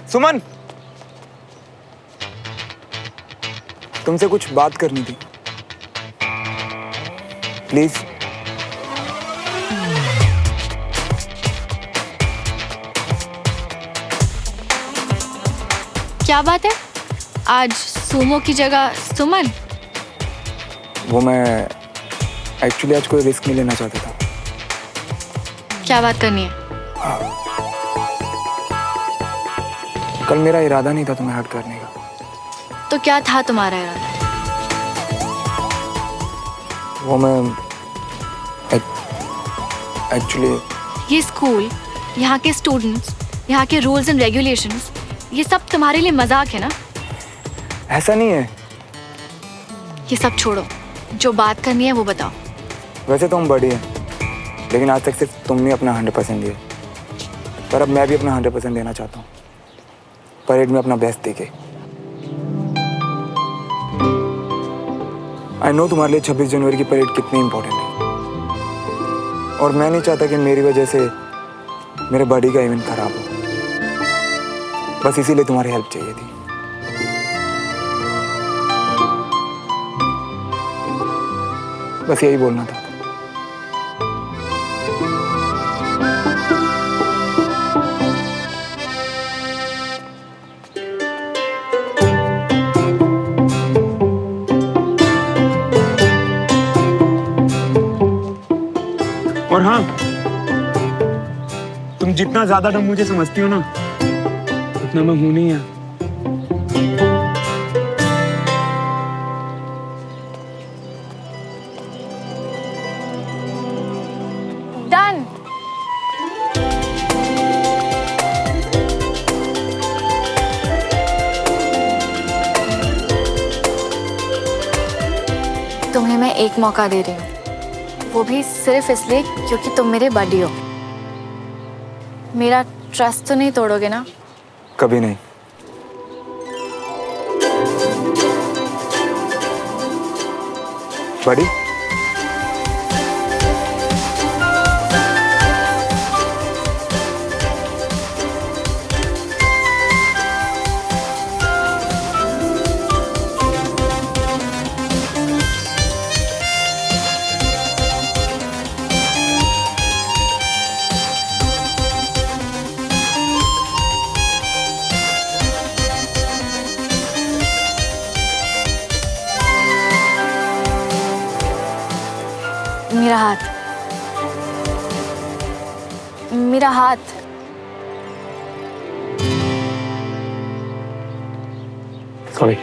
सुमन, तुमसे कुछ बात करनी थी, प्लीज। क्या बात है? आज सुमो की जगह सुमन? वो मैं एक्चुअली आज कोई रिस्क नहीं लेना चाहता था। क्या बात करनी है? कल मेरा इरादा नहीं था तुम्हें हर्ट करने का। तो क्या था तुम्हारा इरादा? वो मैं एक्चुअली ये स्कूल, यहाँ के स्टूडेंट्स, यहाँ के रूल्स एंड रेगुलेशंस, ये सब तुम्हारे लिए मजाक है ना? ऐसा नहीं है। ये सब छोड़ो, जो बात करनी है वो बताओ। वैसे तो हम बड़ी हैं, लेकिन आज तक सिर्फ तुमने अपना 100% दिया, पर अब मैं भी अपना 100% देना चाहता हूँ। परेड में अपना बेस्ट देके। आई नो तुम्हारे लिए 26 जनवरी की परेड कितनी इंपॉर्टेंट है, और मैं नहीं चाहता कि मेरी वजह से मेरे बॉडी का इवेंट खराब हो। बस इसीलिए तुम्हारी हेल्प चाहिए थी। बस यही बोलना था। और हाँ, तुम जितना ज्यादा डम मुझे समझती हो ना, उतना मैं हूं नहीं है। डन। तुम्हें मैं एक मौका दे रही हूँ, वो भी सिर्फ इसलिए क्योंकि तुम मेरे बडी हो। मेरा ट्रस्ट तो नहीं तोड़ोगे ना? कभी नहीं। बड़ी, मेरा हाथ, मेरा हाथ। सॉरी।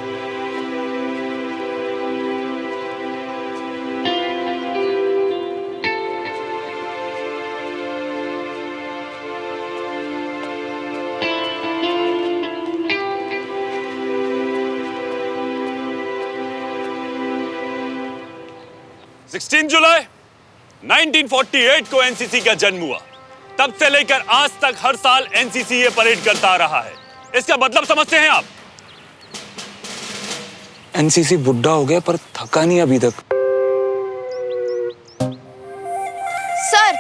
जुलाई 1948 को एनसीसी का जन्म हुआ। तब से लेकर आज तक हर साल एनसीसी ये परेड करता आ रहा है। इसका मतलब समझते हैं आप? एनसीसी बुढ़ा हो गया पर थका नहीं अभी तक। सर,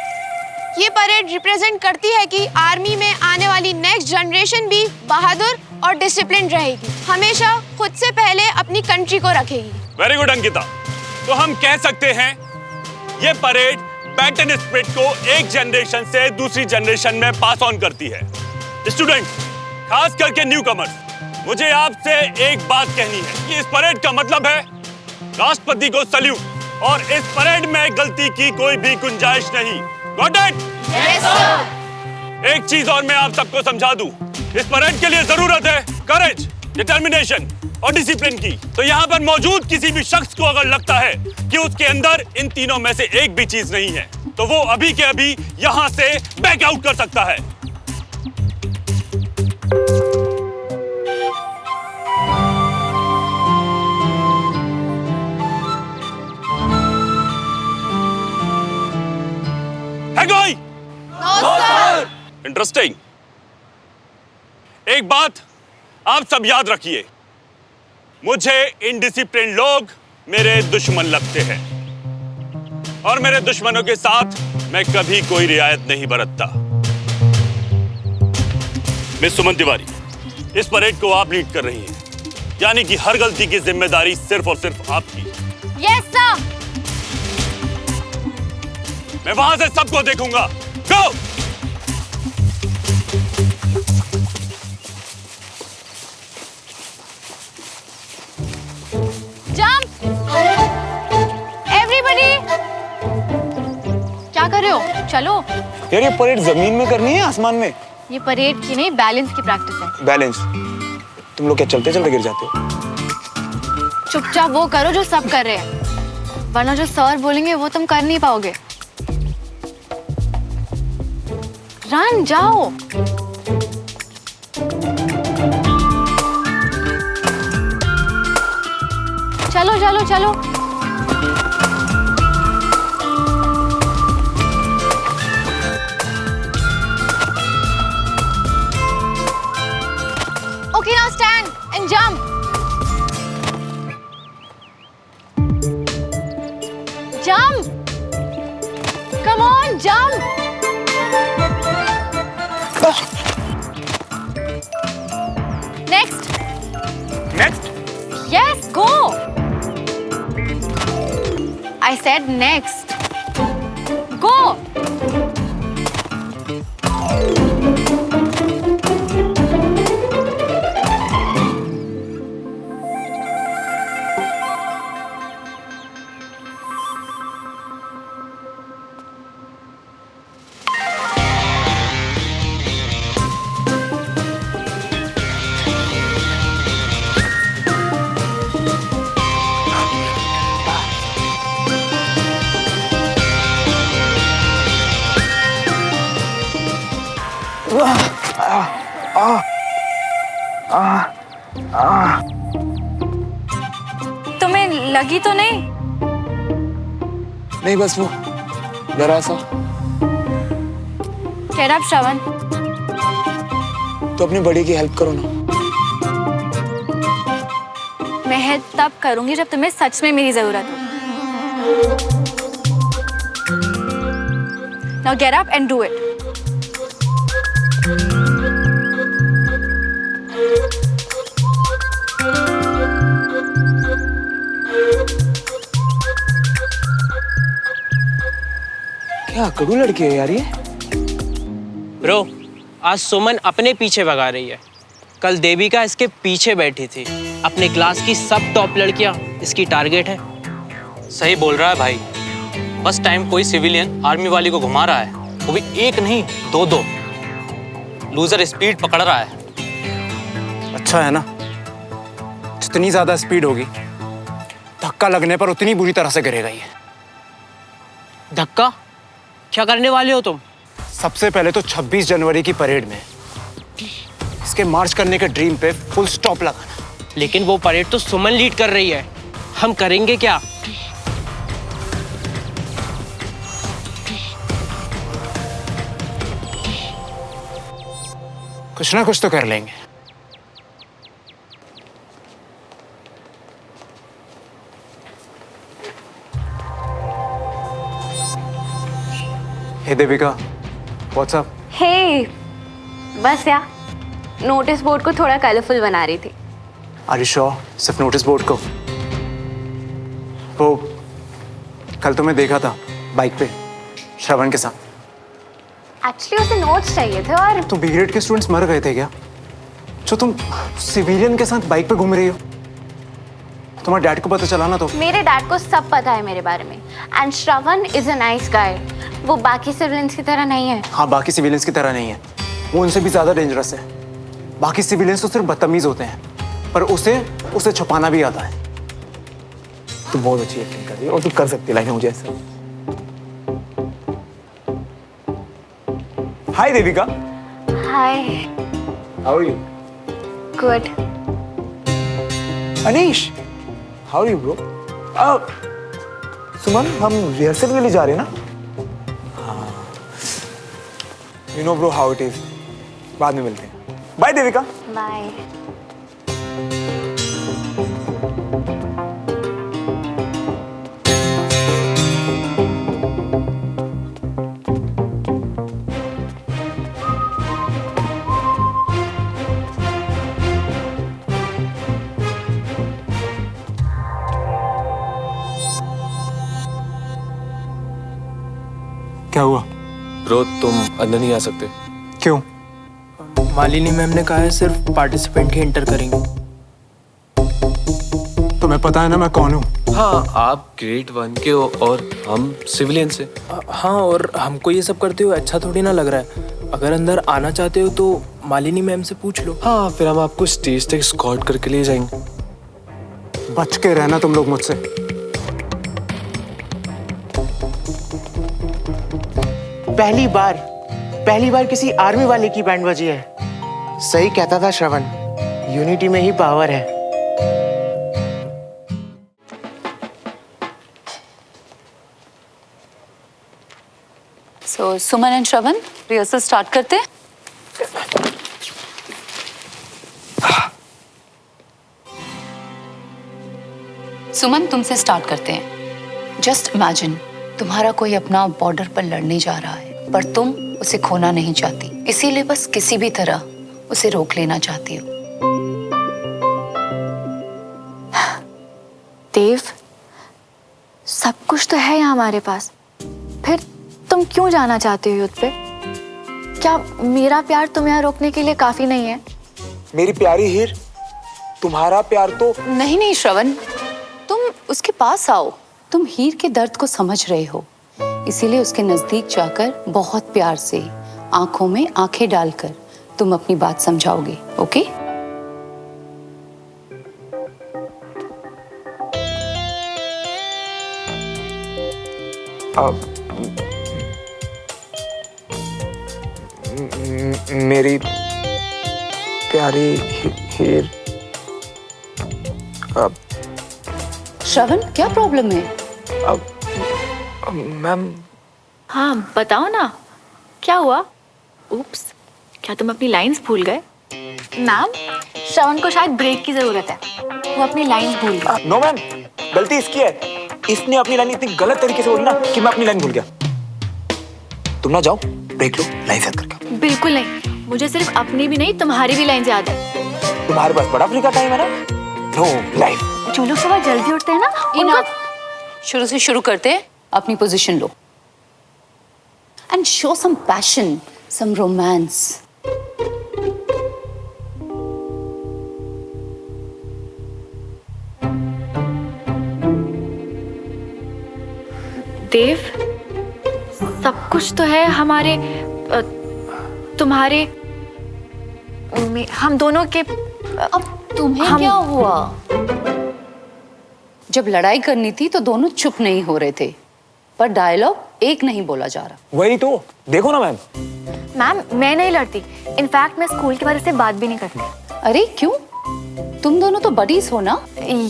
ये परेड रिप्रेजेंट करती है कि आर्मी में आने वाली नेक्स्ट जनरेशन भी बहादुर और डिसिप्लिन रहेगी, हमेशा खुद से पहले अपनी कंट्री को रखेगी। Very good Ankita. तो हम कह सकते हैं ये परेड बैटन स्पिरिट को एक जनरेशन से दूसरी जनरेशन में पास ऑन करती है। स्टूडेंट, खास करके न्यू कमर्स, मुझे आपसे एक बात कहनी है कि इस परेड का मतलब है राष्ट्रपति को सल्यूट, और इस परेड में गलती की कोई भी गुंजाइश नहीं। Got it? Yes sir. एक चीज और मैं आप सबको समझा दूं, इस परेड के लिए जरूरत है करेज, डिटर्मिनेशन और डिसिप्लिन की। तो यहाँ पर मौजूद किसी भी शख्स को अगर लगता है कि उसके अंदर इन तीनों में से एक भी चीज नहीं है, तो वो अभी के अभी यहाँ से बैक आउट कर सकता है। है कोई? No sir. इंटरेस्टिंग। एक बात आप सब याद रखिए, मुझे इनडिसिप्लिन लोग मेरे दुश्मन लगते हैं, और मेरे दुश्मनों के साथ मैं कभी कोई रियायत नहीं बरतता। मिस सुमन तिवारी, इस परेड को आप लीड कर रही हैं, यानी कि हर गलती की जिम्मेदारी सिर्फ और सिर्फ आपकी। Yes sir. मैं वहां से सबको देखूंगा। गो! Jump everybody. क्या कर रहे हो? चलो। यार ये परेड जमीन में करनी है आसमान में? ये परेड की नहीं, बैलेंस की प्रैक्टिस है। बैलेंस? तुम लोग क्या चलते चलते गिर जाते हो? चुपचाप वो करो जो सब कर रहे हैं, वरना जो सर बोलेंगे वो तुम कर नहीं पाओगे। रन, जाओ। चलो चलो चलो। Okay, now stand and jump. Jump. Come on, jump. Next. Next? Yes, go. I said next. Go. तुम्हें लगी तो नहीं? नहीं, बस वो जरा सा। Get up, श्रवण। तो अपनी बड़ी की हेल्प करो ना। मैं हेल्प तब करूंगी जब तुम्हें सच में मेरी जरूरत हो। Now get up and do it. क्या कड़ू लड़की है यार ये? ब्रो, आज सुमन अपने पीछे भगा रही है। कल देविका इसके पीछे बैठी थी। अपने क्लास की सब टॉप लड़कियां इसकी टारगेट है। सही बोल रहा है भाई। बस टाइम कोई सिविलियन आर्मी वाली को घुमा रहा है, वो भी एक नहीं दो। लूजर स्पीड पकड़ रहा है। अच्छा है ना, जितनी ज्यादा स्पीड होगी धक्का लगने पर उतनी बुरी तरह से गिरेगा ये। धक्का? क्या करने वाले हो तुम? सबसे पहले तो 26 जनवरी की परेड में इसके मार्च करने के ड्रीम पे फुल स्टॉप लगाना। लेकिन वो परेड तो सुमन लीड कर रही है, हम करेंगे क्या? कुछ ना कुछ तो कर लेंगे। हे देविका, व्हाट्स अप? हे, बस यार नोटिस बोर्ड को थोड़ा कलरफुल बना रही थी। Are you sure? सिर्फ नोटिस बोर्ड को? वो कल तुम्हें देखा था बाइक पे श्रवण के साथ। एक्चुअली उसे नोट्स चाहिए थे और तो बी ग्रेड के स्टूडेंट्स मर गए थे क्या, जो तुम सिविलियन के साथ बाइक पे घूम रही हो? तुम्हारे डैड को पता चला ना तो? मेरे डैड को सब पता है मेरे बारे में। And Shravan is a nice guy. वो बाकी सिविलियंस की तरह नहीं है। हाँ, बाकी सिविलियंस की तरह नहीं है, वो उनसे भी ज्यादा डेंजरस है। बाकी सिविलियंस तो सिर्फ बदतमीज होते हैं, पर उसे छुपाना भी आता है। तू बहुत अच्छी एक्टिंग कर रही है और तू कर सकती है लाइफ में मुझे ऐसा। Hi Devika. Hi. How are you? Good. Anish, how are you bro? Suman, हम रिहर्सल के लिए जा रहे हैं ना? You know bro how it is. बाद में मिलते हैं। बाय देविका। बाय। ब्रो तुम अंदर नहीं आ सकते। क्यों? मालिनी मैम ने कहा है सिर्फ पार्टिसिपेंट ही एंटर करेंगे। तुम्हें पता है ना मैं कौन हूँ? हाँ, आप ग्रेड 1 के हो और हम सिविलियन से। हाँ, और हमको ये सब करते हुए अच्छा थोड़ी ना लग रहा है। अगर अंदर आना चाहते हो तो मालिनी मैम से पूछ लो। हाँ, फिर हम आपको स्टेज तक एस्कॉर्ट करके ले जाएंगे। बच के रहना तुम लोग मुझसे। पहली बार किसी आर्मी वाले की बैंड बजी है। सही कहता था श्रवण, यूनिटी में ही पावर है। So, Suman and Shravan rehearsal start करते हैं। सुमन तुमसे स्टार्ट करते हैं। जस्ट इमेजिन तुम्हारा कोई अपना बॉर्डर पर लड़ने जा रहा है, पर तुम उसे खोना नहीं चाहती, इसीलिए बस किसी भी तरह उसे रोक लेना चाहती हो। देव, सब कुछ तो है यहाँ हमारे पास, फिर तुम क्यों जाना चाहते हो युद्ध पे? क्या मेरा प्यार तुम्हें यहाँ रोकने के लिए काफी नहीं है? मेरी प्यारी हीर, तुम्हारा प्यार तो नहीं नहीं श्रवण, तुम उसके पास आओ। तुम हीर के दर्द को समझ रहे हो, इसीलिए उसके नजदीक जाकर बहुत प्यार से आंखों में आंखें डालकर तुम अपनी बात समझाओगे। ओके? मेरी प्यारी हीर, अब श्रवण क्या प्रॉब्लम है? मैम। हाँ बताओ ना, क्या हुआ? उप्स, क्या तुम अपनी लाइंस भूल गए? मैम, श्रवण को शायद ब्रेक की जरूरत है, वो अपनी लाइंस भूल गया। नो मैम, गलती इसकी है। इसने अपनी लाइन इतनी गलत तरीके से बोली ना कि मैं अपनी लाइन भूल गया। तुम ना जाओ, ब्रेक लो, लाइन याद करके। बिल्कुल नहीं, मुझे सिर्फ अपनी भी नहीं तुम्हारी भी लाइन याद है। तुम्हारे पास बड़ा फ्री का टाइम है ना? No line. जो लोग सुबह जल्दी उठते हैं ना, इनफ, शुरू से शुरू करते हैं। अपनी पोजीशन लो and show some passion, some romance. Dev, सब कुछ तो है हमारे तुम्हारे हम दोनों के। अब तुम्हें क्या हुआ? जब लड़ाई करनी थी तो दोनों चुप नहीं हो रहे थे, पर डायलॉग एक नहीं बोला जा रहा। वही तो देखो ना मैम। मैम, मैं नहीं लड़ती, इनफैक्ट मैं स्कूल के बारे से बात भी नहीं करती। अरे क्यों? तुम दोनों तो बडीज हो ना?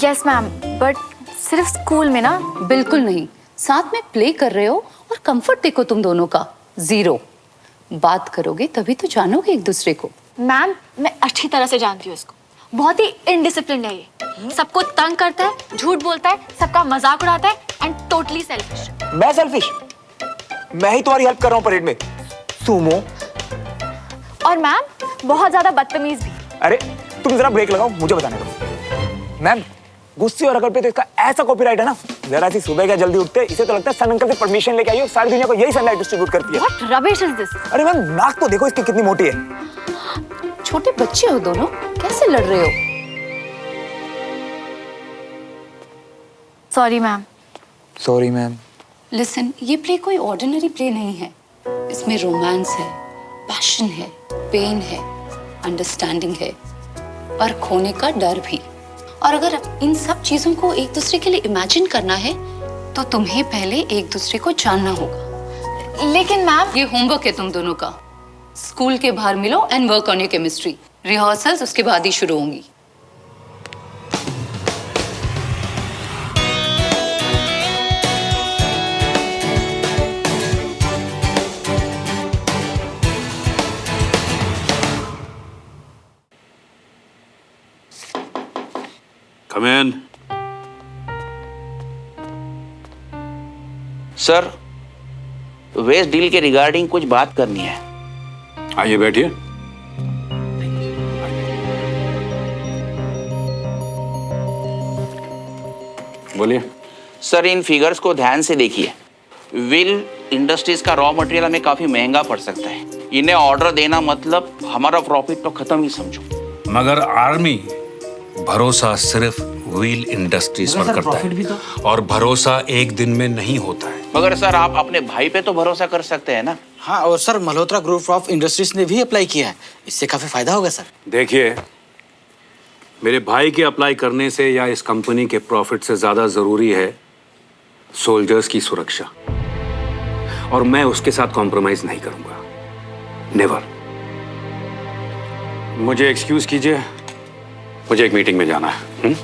यस मैम, बट सिर्फ स्कूल में ना। बिल्कुल नहीं, साथ में प्ले कर रहे हो और कंफर्ट देखो तुम दोनों का जीरो। बात करोगे तभी तो जानोगे एक दूसरे को। मैम, मैं अच्छी तरह से जानती हूँ इसको, बहुत ही इनडिसिप्लिन है ये, सबको तंग करता है, झूठ बोलता है, सबका मजाक उड़ाता है एंड टोटली सेल्फिश। मैं सेल्फिश? मैं ही तुम्हारी हेल्प कर रहा हूँ परेड में, सुमो। और मैम, बहुत ज्यादा बदतमीज भी। अरे तुम जरा ब्रेक लगाओ, मुझे बताने दो। मैम, गुस्से और अकड़ पे तो इसका ऐसा कॉपीराइट है ना, जरा सी सुबह क्या जल्दी उठते, इसे तो लगता है सन अंकल से परमिशन लेके आई हो, सारी दुनिया को यही सनलाइट डिस्ट्रीब्यूट करती है। What rubbish is this? अरे मैम, नाक तो देखो इसकी कितनी मोटी है। छोटे बच्चे हो दोनों, कैसे लड़ रहे हो? Sorry ma'am. Sorry ma'am. Listen, ये प्ले कोई ऑर्डिनरी प्ले नहीं है। इसमें रोमांस है, पैशन है, पेन है, अंडरस्टैंडिंग है और खोने का डर भी। और अगर इन सब चीजों को एक दूसरे के लिए इमेजिन करना है तो तुम्हें पहले एक दूसरे को जानना होगा। लेकिन मैम, ये होमवर्क है तुम दोनों का। स्कूल के बाहर मिलो and work on your chemistry. Rehearsals उसके बाद ही शुरू होंगी। Come in. Sir, west deal के रिगार्डिंग कुछ बात करनी है। आइए बैठिए। बोलिए। सर, इन फिगर्स को ध्यान से देखिए। विल इंडस्ट्रीज का रॉ मटेरियल हमें काफी महंगा पड़ सकता है। इन्हें ऑर्डर देना मतलब हमारा प्रॉफिट तो खत्म ही समझो। मगर आर्मी भरोसा सिर्फ व्हील इंडस्ट्रीज पर करता है और भरोसा एक दिन में नहीं होता है। मगर सर आप अपने भाई पे तो भरोसा कर सकते हैं ना। हाँ, और sir Malhotra group of industries ने भी अप्लाई किया है, इससे काफी फायदा होगा सर। देखिए, मेरे भाई के अप्लाई करने से या इस कंपनी के प्रॉफिट से ज्यादा जरूरी है सोल्जर्स की सुरक्षा, और मैं उसके साथ कॉम्प्रोमाइज नहीं करूंगा, नेवर। मुझे एक्सक्यूज कीजिए, मुझे एक मीटिंग में जाना है।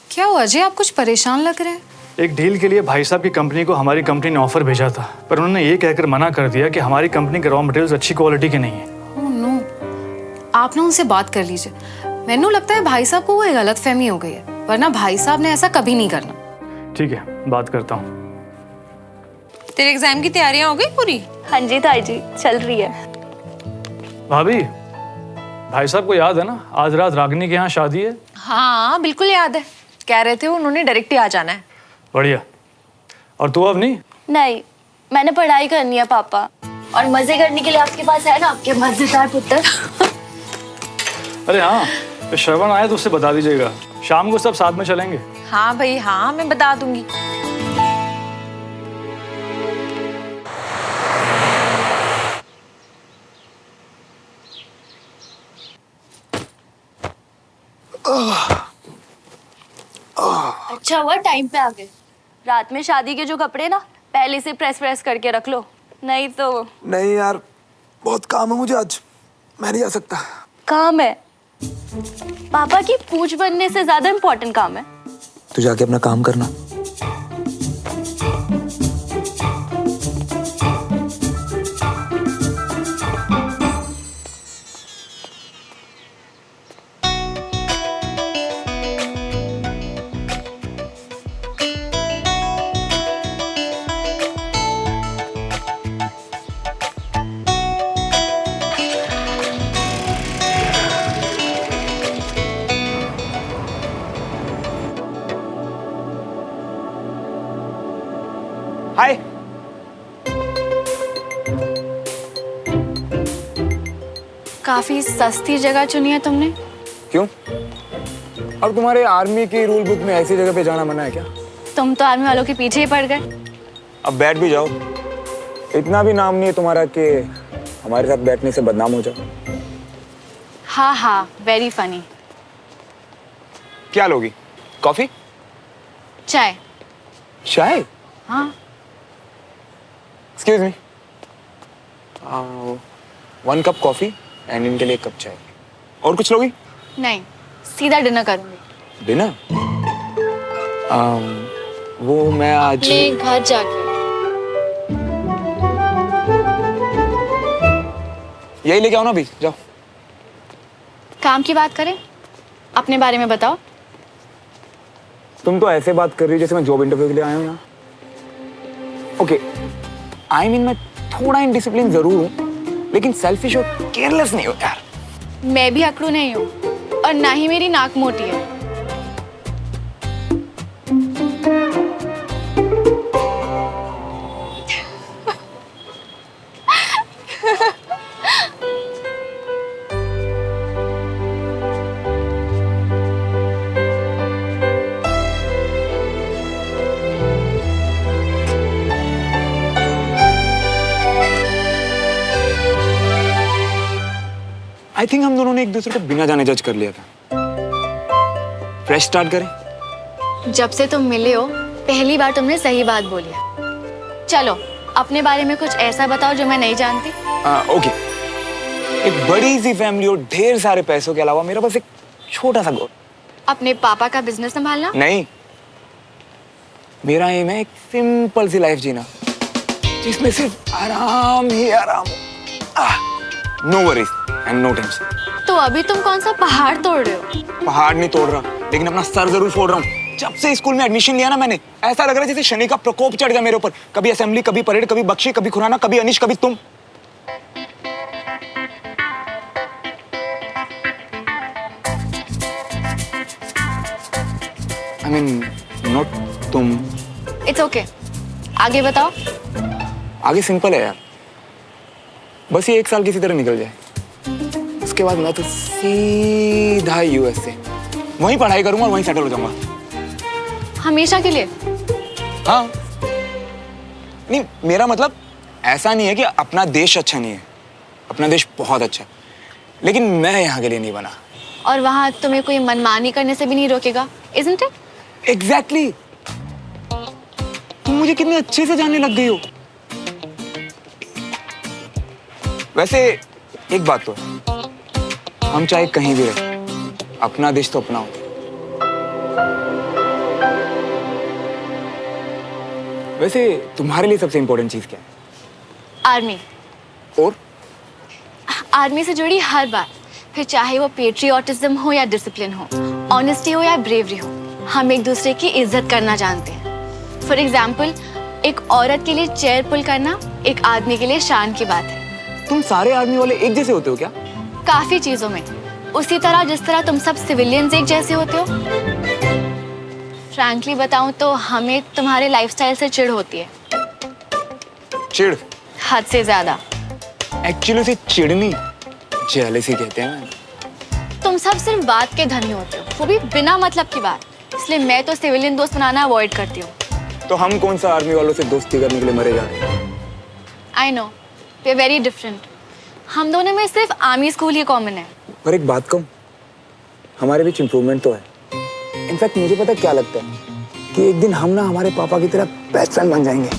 क्या हुआ अजय, आप कुछ परेशान लग रहे हैं? एक डील के लिए भाई साहब की कंपनी को हमारी कंपनी ने ऑफर भेजा था, पर उन्होंने ये कहकर मना कर दिया कि हमारी कंपनी के रॉ मटेरियल्स अच्छी क्वालिटी के नहीं है। ओह नो, आप ना उनसे बात कर लीजिए। मैंने लगता है भाई साहब को वो गलतफहमी हो गई है, वरना भाई साहब ने ऐसा कभी नहीं करना। ठीक है, बात करता हूँ। तेरे एग्जाम की तैयारियां हो गई पूरी? हाँ जी ताई जी, चल रही है। भाभी, भाई साहब को याद है ना, आज रात रागिनी के यहाँ शादी है? हाँ बिल्कुल याद है, कह रहे थे उन्होंने डायरेक्ट ही आ जाना है। बढ़िया। और तू अब नहीं? नहीं, मैंने पढ़ाई करनी है पापा, और मजे करने के लिए आपके पास है ना आपके मजेदार पुत्र। अरे हाँ, तो श्रवण आए तो उससे बता दीजिएगा, शाम को सब साथ में चलेंगे। हाँ भाई हाँ, मैं बता दूंगी। अच्छा हुआ टाइम पे आ गए। रात में शादी के जो कपड़े ना पहले से प्रेस करके रख लो, नहीं तो। नहीं यार, बहुत काम है मुझे आज, मैं नहीं आ सकता। काम है? पापा की पूछ बनने से ज्यादा इम्पोर्टेंट काम है। तू जाके अपना काम करना। हाय। काफी सस्ती जगह चुनी है तुमने। क्यों? अब तुम्हारे आर्मी की रूल बुक में ऐसी जगह पे जाना मना है क्या? तुम तो आर्मी वालों के पीछे ही पड़ गए। अब बैठ भी जाओ, इतना भी नाम नहीं है तुम्हारा कि हमारे साथ बैठने से बदनाम हो जाओ। हाँ हाँ, वेरी फनी। क्या लोगी? कॉफी? चाय। चाय? हाँ। Excuse me, 1 cup coffee and इनके लिए 1 कप चाय। और कुछ लोगी? नहीं, सीधा डिनर करूंगी। डिनर? वो मैं आज अपने घर जाके। यही लेके आओ ना अभी, जाओ। काम की बात करें, अपने बारे में बताओ। तुम तो ऐसे बात कर रही हो जैसे मैं जॉब इंटरव्यू के लिए आया हूँ यहाँ। ओके, आई मीन मैं थोड़ा इनडिसिप्लिन जरूर हूँ, लेकिन सेल्फिश और केयरलेस नहीं हूँ यार। मैं भी अकड़ू नहीं हूँ, और ना ही मेरी नाक मोटी है। आई थिंक हम दोनों ने एक दूसरे को बिना जाने जज कर लिया था। फ्रेश स्टार्ट करें? जब से तुम मिले हो पहली बार तुमने सही बात बोली है। चलो अपने बारे में कुछ ऐसा बताओ जो मैं नहीं जानती। ओके, एक बड़ी सी फैमिली और ढेर सारे पैसों के अलावा मेरा बस एक छोटा सा गोल। अपने पापा का बिजनेस संभालना? नहीं, मेरा एम है एक सिंपल सी लाइफ जीना जिसमें सिर्फ आराम ही आराम हो। No worries and no tension. तो अभी तुम कौन सा पहाड़ तोड़ रहे हो? पहाड़ नहीं तोड़ रहा, लेकिन अपना सर जरूर फोड़ रहा हूँ। जब से स्कूल में एडमिशन लिया ना मैंने, ऐसा लग रहा है जैसे शनि का प्रकोप चढ़ गया मेरे ऊपर। कभी असेंबली, कभी परेड, कभी बख्शी, कभी खुराना, कभी अनिश, कभी तुम। आई मीन नॉट तुम। इट्स ओके, आगे बताओ। आगे सिंपल है यार, बस ये 1 साल किसी तरह निकल जाए, उसके बाद मैं तो सीधा यूएस से वहीं पढ़ाई करूंगा और वहीं सेटल हो जाऊंगा। हमेशा के लिए? हाँ, नहीं मेरा मतलब ऐसा नहीं है कि अपना देश अच्छा नहीं है, अपना देश बहुत अच्छा है, लेकिन मैं यहाँ के लिए नहीं बना। और वहाँ तुम्हें कोई मनमानी करने से भी नहीं रोकेगा, isn't it? Exactly. तुम मुझे कितने अच्छे से जानने लग गई हो। वैसे एक बात तो है, हम चाहे कहीं भी रहे, अपना देश तो अपना हो। वैसे तुम्हारे लिए सबसे इंपॉर्टेंट चीज क्या है? आर्मी। और? आर्मी से जुड़ी हर बात, फिर चाहे वो पेट्रियोटिज्म हो या डिसिप्लिन हो, ऑनेस्टी हो या ब्रेवरी हो, हम एक दूसरे की इज्जत करना जानते हैं। फॉर एग्जाम्पल, एक औरत के लिए चेयर पुल करना एक आदमी के लिए शान की बात है। तुम सारे आर्मी वाले एक जैसे होते हो क्या? काफी चीजों में, उसी तरह जिस तरह तुम सब सिविलियंस एक जैसे होते हो। फ्रैंकली बताऊं तो हमें तुम्हारे लाइफस्टाइल से चिढ़ होती है। चिढ़? हद से ज्यादा। एक्चुअली उसे चिढ़नी जेलसी कहते हैं। तुम सब सिर्फ बात के धनी होते हो, वो भी बिना मतलब की बात। इसलिए मैं तो सिविलियन दोस्त बनाना अवॉइड करती हूँ। तो हम कौन सा आर्मी वालों से दोस्ती करने के लिए मरे जा रहे हैं? I know, we are very different. हम दोनों में सिर्फ आर्मी स्कूल ही कॉमन है। पर एक बात कहूँ, हमारे बीच इम्प्रूवमेंट तो है। इनफैक्ट मुझे पता क्या लगता है कि एक दिन हम ना हमारे पापा की तरह बेस्ट फ्रेंड बन जाएंगे।